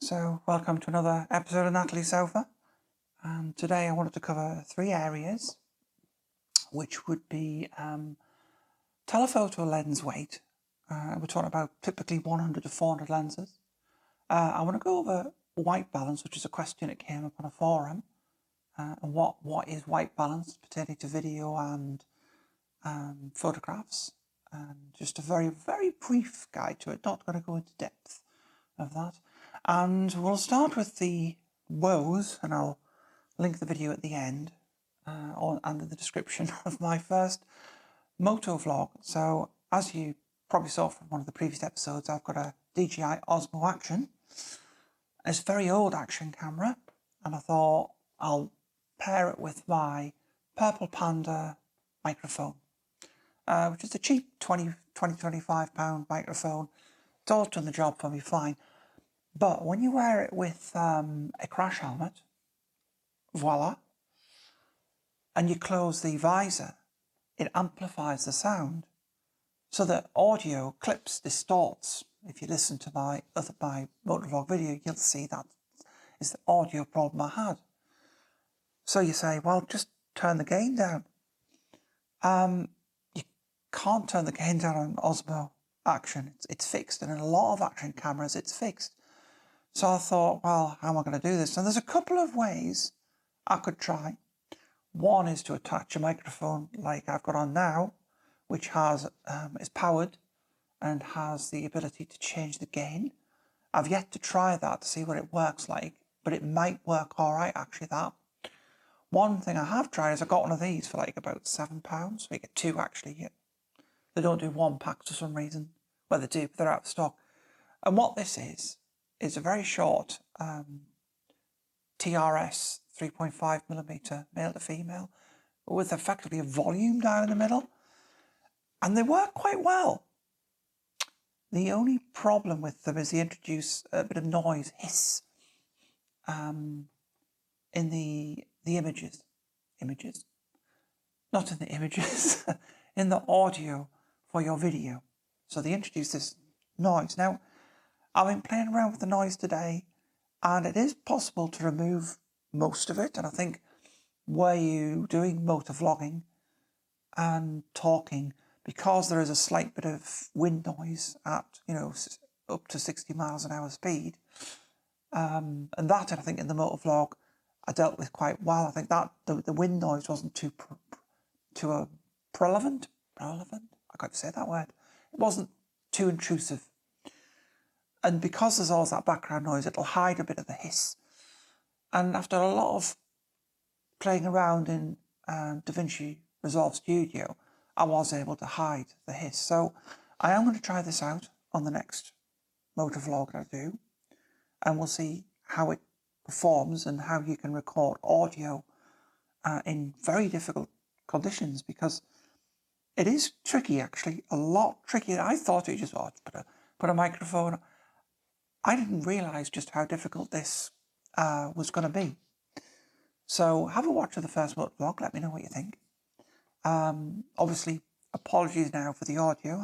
So welcome to another episode of Natalie's Sofa, and today I wanted to cover three areas, which would be telephoto lens weight. We're talking about typically 100 to 400 lenses. I want to go over white balance, which is a question that came up on a forum, and what is white balance pertaining to video and photographs, and just a very, very brief guide to it, not going to go into depth of that. And we'll start with the woes, and I'll link the video at the end or under the description of my first motovlog. So as you probably saw from one of the previous episodes, I've got a DJI Osmo Action. It's a very old action camera, and I thought I'll pair it with my Purple Panda microphone, which is a cheap £25 microphone. It's all done the job for me fine. But when you wear it with a crash helmet, voila, and you close the visor, it amplifies the sound. So that audio clips, distorts. If you listen to my motovlog video, you'll see that is the audio problem I had. So you say, well, just turn the gain down. You can't turn the gain down on Osmo Action. It's fixed, and in a lot of action cameras, it's fixed. So I thought, well, how am I going to do this? And there's a couple of ways I could try. One is to attach a microphone like I've got on now, which has is powered and has the ability to change the gain. I've yet to try that to see what it works like, but it might work all right, actually, that. One thing I have tried is I got one of these for like about £7. So you get two, actually. They don't do one pack for some reason. Well, they do, but they're out of stock. And what this is a very short TRS 3.5mm male to female with effectively a volume dial in the middle, and they work quite well. The only problem with them is they introduce a bit of noise, hiss, in the images, not in the images, in the audio for your video. So they introduce this noise. Now, I've been playing around with the noise today, and it is possible to remove most of it. And I think where you doing motovlogging and talking, because there is a slight bit of wind noise at, up to 60 miles an hour speed, and that, I think, in the motovlog I dealt with quite well. I think that the wind noise wasn't too prevalent. I can't say that word. It wasn't too intrusive. And because there's always that background noise, it'll hide a bit of the hiss. And after a lot of playing around in DaVinci Resolve Studio, I was able to hide the hiss. So I am going to try this out on the next motovlog that I do, and we'll see how it performs and how you can record audio in very difficult conditions, because it is tricky, actually, a lot trickier. I thought it just put a microphone. I didn't realise just how difficult this was going to be. So have a watch of the first motovlog. Let me know what you think. Obviously, apologies now for the audio.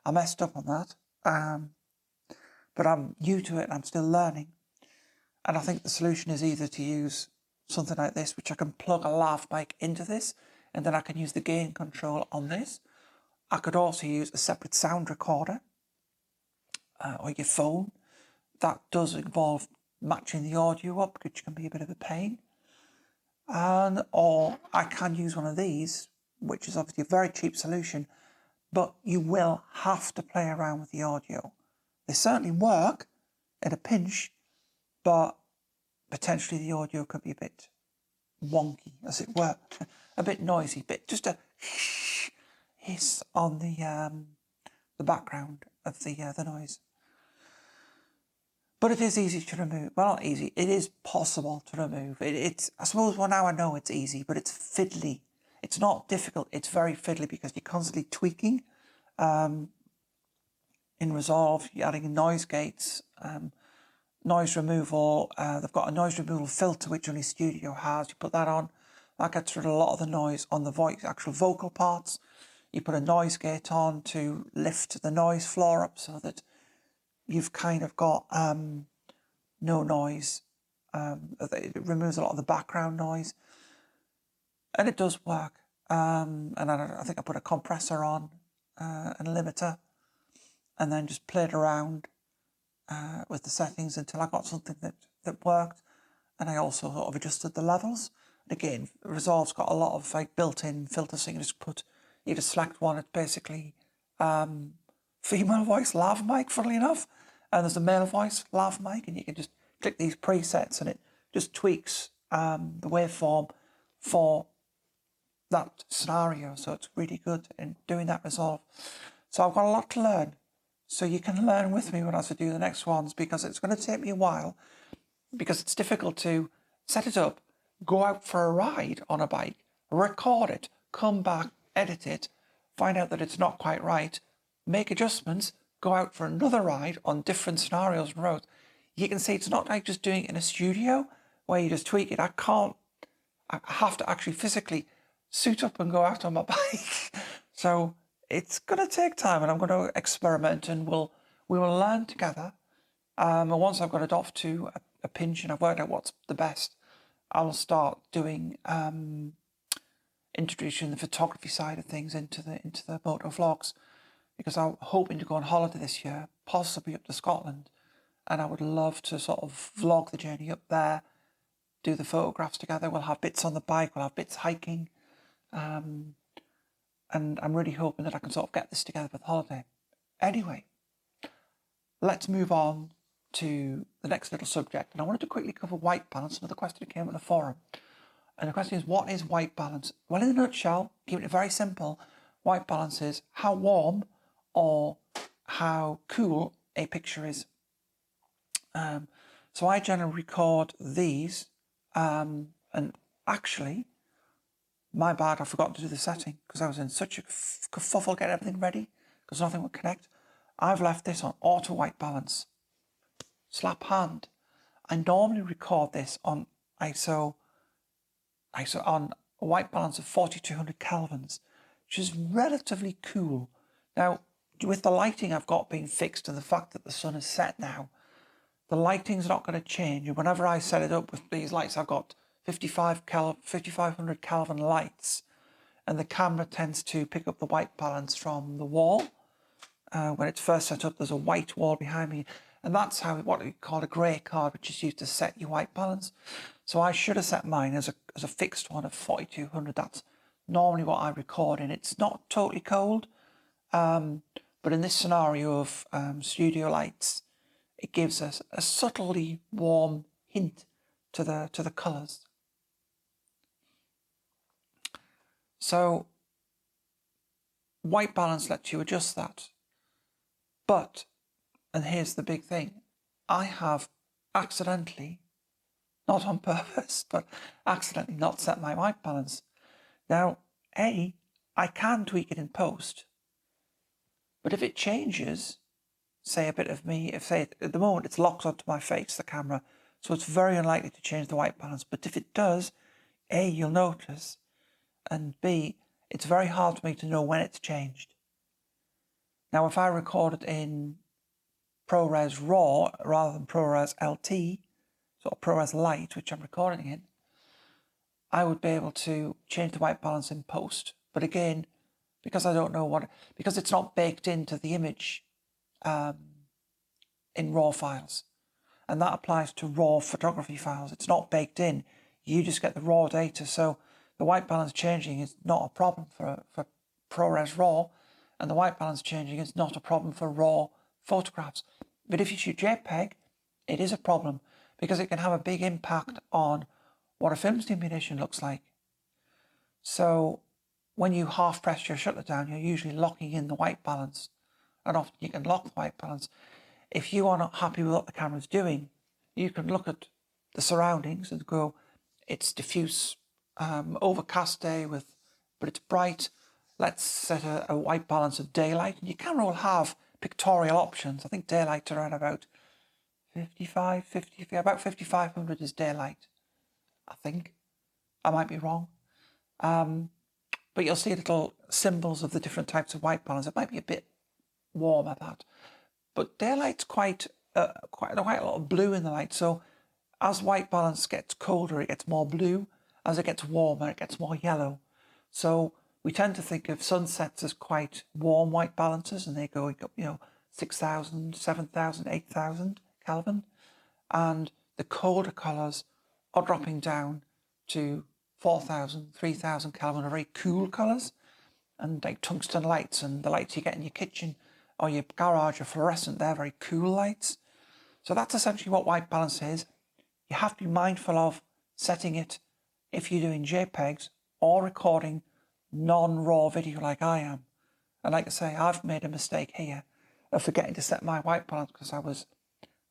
I messed up on that. But I'm new to it and I'm still learning. And I think the solution is either to use something like this, which I can plug a lav mic into this, and then I can use the gain control on this. I could also use a separate sound recorder or your phone. That does involve matching the audio up, which can be a bit of a pain. Or I can use one of these, which is obviously a very cheap solution, but you will have to play around with the audio. They certainly work at a pinch, but potentially the audio could be a bit wonky, as it were, a bit noisy, just a hiss on the background of the noise. But it is easy to remove. Well, not easy. It is possible to remove. It's I suppose, well, now I know it's easy, but it's fiddly. It's not difficult. It's very fiddly because you're constantly tweaking. In Resolve, you're adding noise gates, noise removal. They've got a noise removal filter, which only Studio has. You put that on. That gets rid of a lot of the noise on the voice, actual vocal parts. You put a noise gate on to lift the noise floor up so that you've kind of got no noise. It removes a lot of the background noise, and it does work. And I think I put a compressor on and a limiter, and then just played around with the settings until I got something that worked. And I also sort of adjusted the levels. And again, Resolve's got a lot of like built-in filters, so you just select one. It's basically female voice lav mic, funnily enough, and there's a male voice lav mic, and you can just click these presets, and it just tweaks the waveform for that scenario. So it's really good in doing that Resolve. So I've got a lot to learn. So you can learn with me when I do the next ones, because it's going to take me a while, because it's difficult to set it up, go out for a ride on a bike, record it, come back, edit it, find out that it's not quite right, make adjustments, go out for another ride on different scenarios and roads. You can see it's not like just doing it in a studio where you just tweak it. I have to actually physically suit up and go out on my bike. So it's going to take time, and I'm going to experiment, and we will learn together. And once I've got it off to a pinch and I've worked out what's the best, I'll start doing introducing the photography side of things into the motovlogs, because I'm hoping to go on holiday this year, possibly up to Scotland, and I would love to sort of vlog the journey up there, do the photographs together. We'll have bits on the bike, we'll have bits hiking, and I'm really hoping that I can sort of get this together for the holiday. Anyway, let's move on to the next little subject, and I wanted to quickly cover white balance, another question that came in the forum. And the question is, what is white balance? Well, in a nutshell, keeping it very simple, white balance is how warm or how cool a picture is. So I generally record these, and actually, my bad, I forgot to do the setting because I was in such a kerfuffle getting everything ready because nothing would connect. I've left this on auto white balance. Slap hand. I normally record this on ISO on a white balance of 4200 kelvins, which is relatively cool. Now, with the lighting I've got being fixed and the fact that the sun is set now, the lighting's not going to change. And whenever I set it up with these lights, I've got 5500 Kelvin lights, and the camera tends to pick up the white balance from the wall. When it's first set up, there's a white wall behind me, and that's what we call a grey card, which is used to set your white balance. So I should have set mine as a fixed one of 4200. That's normally what I record in. It's not totally cold, but in this scenario of studio lights, it gives us a subtly warm hint to the colours. So white balance lets you adjust that. But, and here's the big thing, I have accidentally, not on purpose, but accidentally not set my white balance. Now, I can tweak it in post, but if it changes, say a bit of me, at the moment it's locked onto my face, the camera, so it's very unlikely to change the white balance. But if it does, A, you'll notice, and B, it's very hard for me to know when it's changed. Now, if I record it in ProRes RAW rather than ProRes LT, sort of ProRes Lite, which I'm recording in, I would be able to change the white balance in post. But again, because I don't know because it's not baked into the image in RAW files, and that applies to RAW photography files. It's not baked in. You just get the raw data. So the white balance changing is not a problem for ProRes RAW, and the white balance changing is not a problem for RAW photographs. But if you shoot JPEG, it is a problem because it can have a big impact on what a film stimulation looks like. So when you half press your shutter down, you're usually locking in the white balance, and often you can lock the white balance. If you are not happy with what the camera's doing, you can look at the surroundings and go, it's diffuse, overcast day but it's bright. Let's set a white balance of daylight. And your camera will have pictorial options. I think daylight's around about 5500 is daylight, I think. I might be wrong. But you'll see little symbols of the different types of white balance. It might be a bit warmer, that. But daylight's quite quite a lot of blue in the light. So as white balance gets colder, it gets more blue. As it gets warmer, it gets more yellow. So we tend to think of sunsets as quite warm white balances, and they're going up, 6,000, 7,000, 8,000 Kelvin. And the colder colours are dropping down to 4,000, 3,000 Kelvin, are very cool colours. And like tungsten lights and the lights you get in your kitchen or your garage are fluorescent, they're very cool lights. So that's essentially what white balance is. You have to be mindful of setting it if you're doing JPEGs or recording non-raw video like I am. And like I say, I've made a mistake here of forgetting to set my white balance because I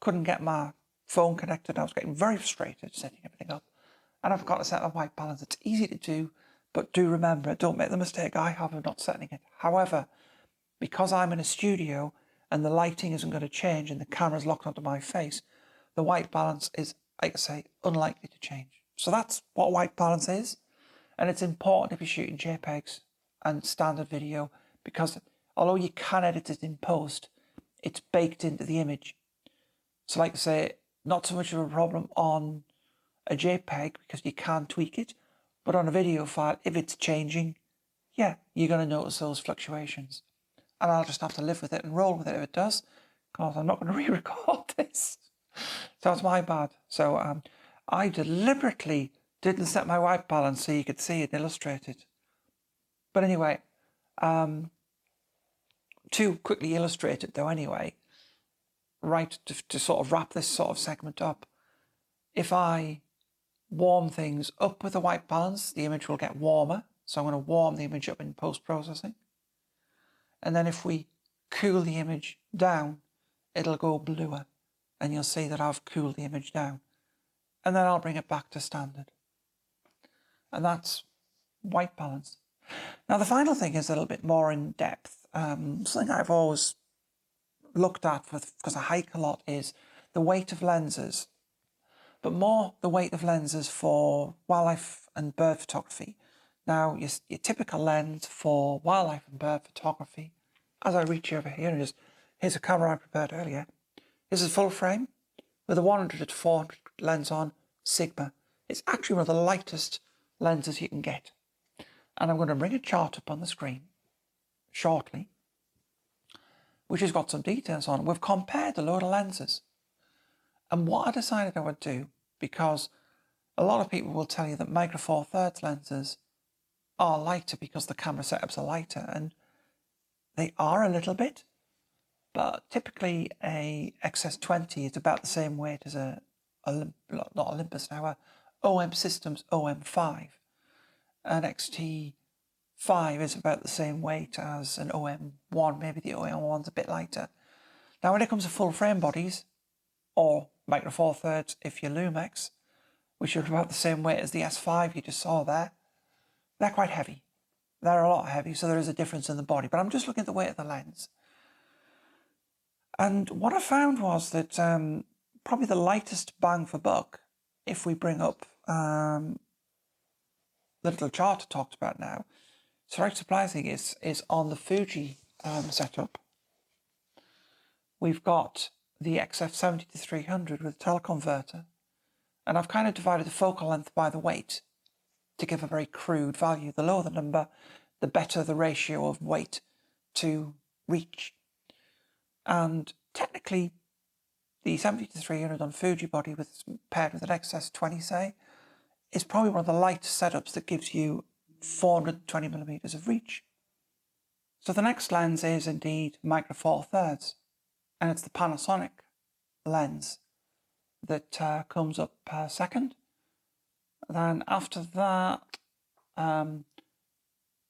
couldn't get my phone connected. I was getting very frustrated setting everything up. And I forgot to set my white balance. It's easy to do, but do remember, don't make the mistake I have of not setting it. However, because I'm in a studio and the lighting isn't going to change and the camera's locked onto my face, the white balance is, like I say, unlikely to change. So that's what white balance is. And it's important if you're shooting JPEGs and standard video, because although you can edit it in post, it's baked into the image. So like I say, not so much of a problem on a JPEG because you can tweak it, but on a video file, if it's changing, yeah, you're going to notice those fluctuations. And I'll just have to live with it and roll with it if it does, because I'm not going to re-record this. So it's my bad. So I deliberately didn't set my white balance so you could see it illustrated. But anyway, to quickly illustrate it though anyway, right, to sort of wrap this sort of segment up, if I warm things up with the white balance, the image will get warmer. So I'm going to warm the image up in post-processing. And then if we cool the image down, it'll go bluer. And you'll see that I've cooled the image down. And then I'll bring it back to standard. And that's white balance. Now the final thing is a little bit more in depth. Something I've always looked at because I hike a lot is the weight of lenses. But more the weight of lenses for wildlife and bird photography. Now, your typical lens for wildlife and bird photography, as I reach over here, here's a camera I prepared earlier. This is full frame with a 100 to 400 lens on, Sigma. It's actually one of the lightest lenses you can get. And I'm going to bring a chart up on the screen shortly, which has got some details on it. We've compared a load of lenses. And what I decided I would do, because a lot of people will tell you that Micro Four Thirds lenses are lighter because the camera setups are lighter, and they are a little bit, but typically a XS20 is about the same weight as not Olympus now, a OM Systems OM5. An XT5 is about the same weight as an OM1, maybe the OM1's a bit lighter. Now when it comes to full frame bodies, or Micro Four Thirds if you're Lumex, which are about the same weight as the S5 you just saw there, they're quite heavy. They're a lot heavy, so there is a difference in the body. But I'm just looking at the weight of the lens. And what I found was that probably the lightest bang for buck, if we bring up the little chart I talked about now, it's very surprising, is on the Fuji setup. We've got the XF70 to 300 with a teleconverter, and I've kind of divided the focal length by the weight to give a very crude value. The lower the number, the better the ratio of weight to reach. And technically, the 70 to 300 on Fuji body paired with an XS20, say, is probably one of the lightest setups that gives you 420 millimeters of reach. So the next lens is indeed Micro Four Thirds, and it's the Panasonic lens that comes up second. Then after that,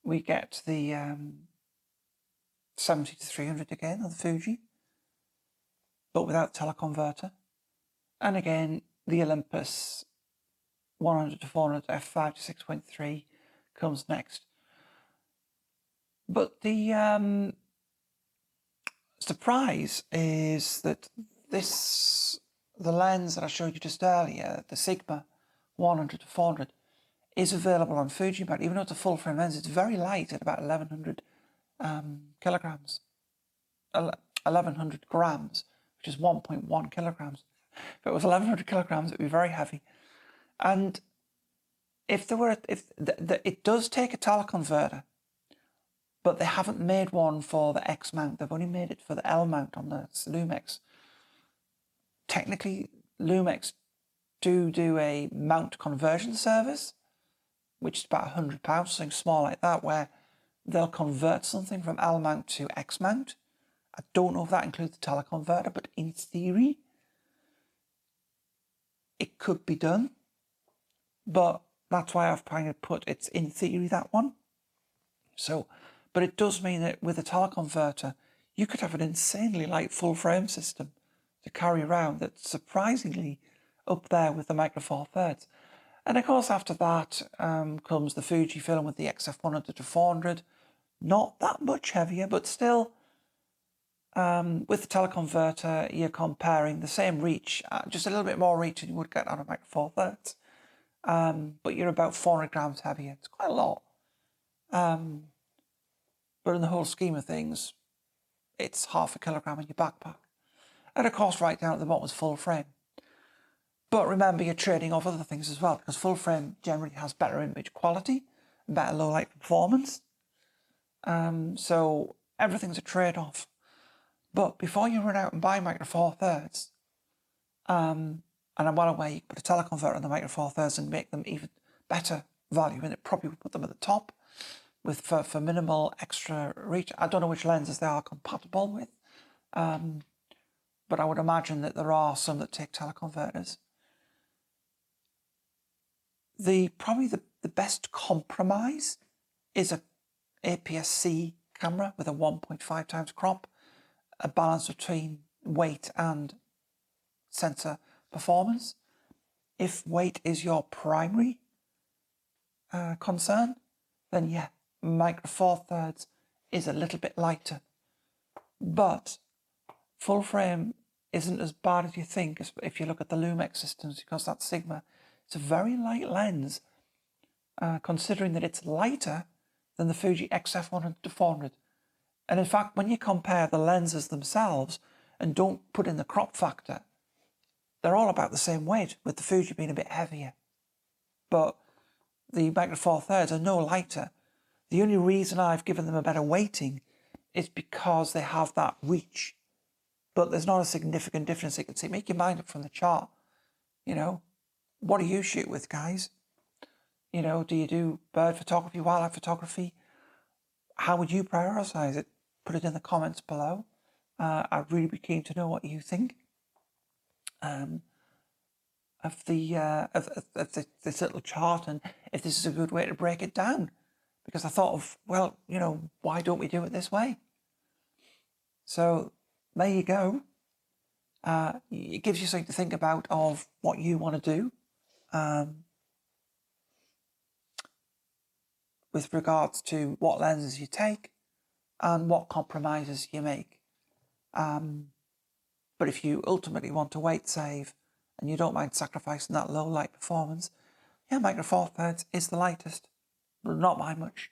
we get the 70 to 300 again on the Fuji, but without teleconverter. And again, the Olympus 100 to 400 f5 to 6.3 comes next. But the surprise is that the lens that I showed you just earlier, the Sigma 100 to 400, is available on Fuji, but even though it's a full frame lens, it's very light at about 1100 kilograms, 1100 grams, which is 1.1 kilograms. If it was 1,100 kilograms, it would be very heavy. And it does take a teleconverter, but they haven't made one for the X mount. They've only made it for the L mount on the Lumex. Technically, Lumex do a mount conversion service, which is about £100, something small like that, where they'll convert something from L mount to X mount. I don't know if that includes the teleconverter, but in theory, it could be done. But that's why I've kind of put it's in theory, that one. So, but it does mean that with a teleconverter, you could have an insanely light full frame system to carry around that's surprisingly up there with the Micro Four Thirds. And of course, after that comes the Fujifilm with the XF100 to 400. Not that much heavier, but still, with the teleconverter, you're comparing the same reach, just a little bit more reach than you would get on a Micro Four Thirds. But you're about 400 grams heavier. It's quite a lot. But in the whole scheme of things, it's half a kilogram in your backpack. And of course, right down at the bottom is full frame. But remember, you're trading off other things as well, because full frame generally has better image quality and better low light performance. So everything's a trade-off. But before you run out and buy Micro Four Thirds, and I'm well aware you could put a teleconverter on the Micro Four Thirds and make them even better value, and it probably would put them at the top with for minimal extra reach. I don't know which lenses they are compatible with, but I would imagine that there are some that take teleconverters. Probably the best compromise is a APS-C camera with a 1.5 times crop, a balance between weight and sensor performance. If weight is your primary concern, then yeah, Micro Four Thirds is a little bit lighter. But full frame isn't as bad as you think if you look at the Lumex systems, because that Sigma, it's a very light lens, considering that it's lighter than the Fuji XF100 to 400. And in fact, when you compare the lenses themselves and don't put in the crop factor, they're all about the same weight, with the Fuji being a bit heavier. But the Micro Four Thirds are no lighter. The only reason I've given them a better weighting is because they have that reach. But there's not a significant difference. You can see, make your mind up from the chart. You know, what do you shoot with, guys? You know, do you do bird photography, wildlife photography? How would you prioritise it? Put it in the comments below. I'd really be keen to know what you think of this little chart, and if this is a good way to break it down. Because I thought of, well, you know, why don't we do it this way? So there you go. It gives you something to think about of what you want to do with regards to what lenses you take and what compromises you make. But if you ultimately want to weight save and you don't mind sacrificing that low light performance, yeah, Micro Four Thirds is the lightest, but not by much.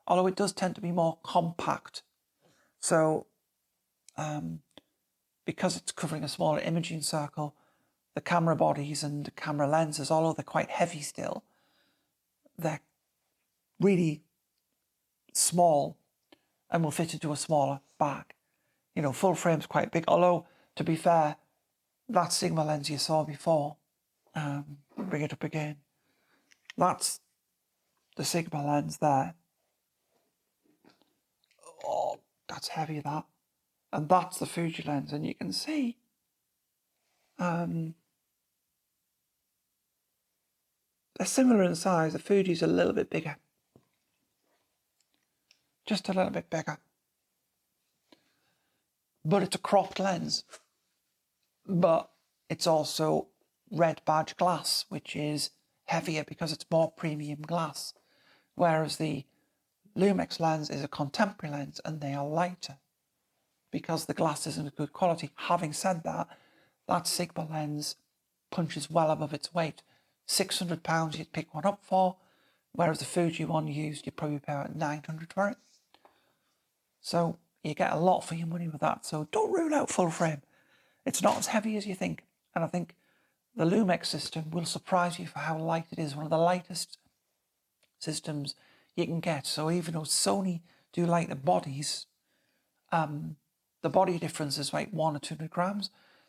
Although it does tend to be more compact. So because it's covering a smaller imaging circle, the camera bodies and the camera lenses, although they're quite heavy still, they're really small and will fit into a smaller bag. You know, full frame's quite big, although, to be fair, that Sigma lens you saw before, bring it up again, that's the Sigma lens there. Oh, that's heavy, that. And that's the Fuji lens, and you can see they're similar in size. The Fuji's a little bit bigger. Just a little bit bigger. But it's a cropped lens. But it's also red badge glass, which is heavier because it's more premium glass. Whereas the Lumex lens is a contemporary lens and they are lighter because the glass isn't of good quality. Having said that, that Sigma lens punches well above its weight. £600 you'd pick one up for, whereas the Fuji one used, you'd probably pay about £900 for it. So you get a lot for your money with that. So don't rule out full frame. It's not as heavy as you think. And I think the Lumex system will surprise you for how light it is. One of the lightest systems you can get. So even though Sony do like the bodies, the body difference is like 100 or 200 grams.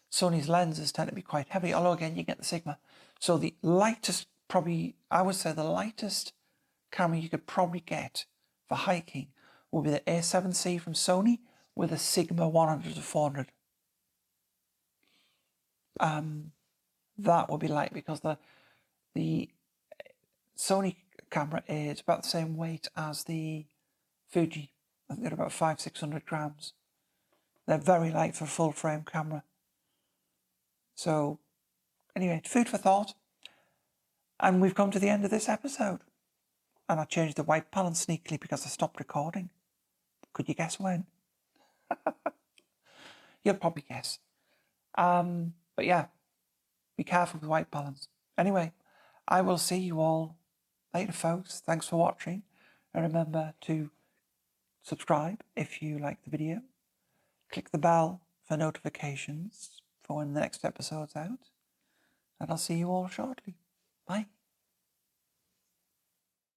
Sony's lenses tend to be quite heavy, although again, you get the Sigma. So the lightest, probably, I would say the lightest camera you could probably get for hiking will be the A7C from Sony with a Sigma 100 to 400. That would be light because the Sony camera is about the same weight as the Fuji. I think they're about 500-600 grams. They're very light for a full frame camera. So anyway, food for thought. And we've come to the end of this episode. And I changed the white balance sneakily because I stopped recording. Could you guess when? You'll probably guess. But yeah, be careful with white balance. Anyway, I will see you all later, folks. Thanks for watching. And remember to subscribe if you like the video. Click the bell for notifications for when the next episode's out. And I'll see you all shortly. Bye.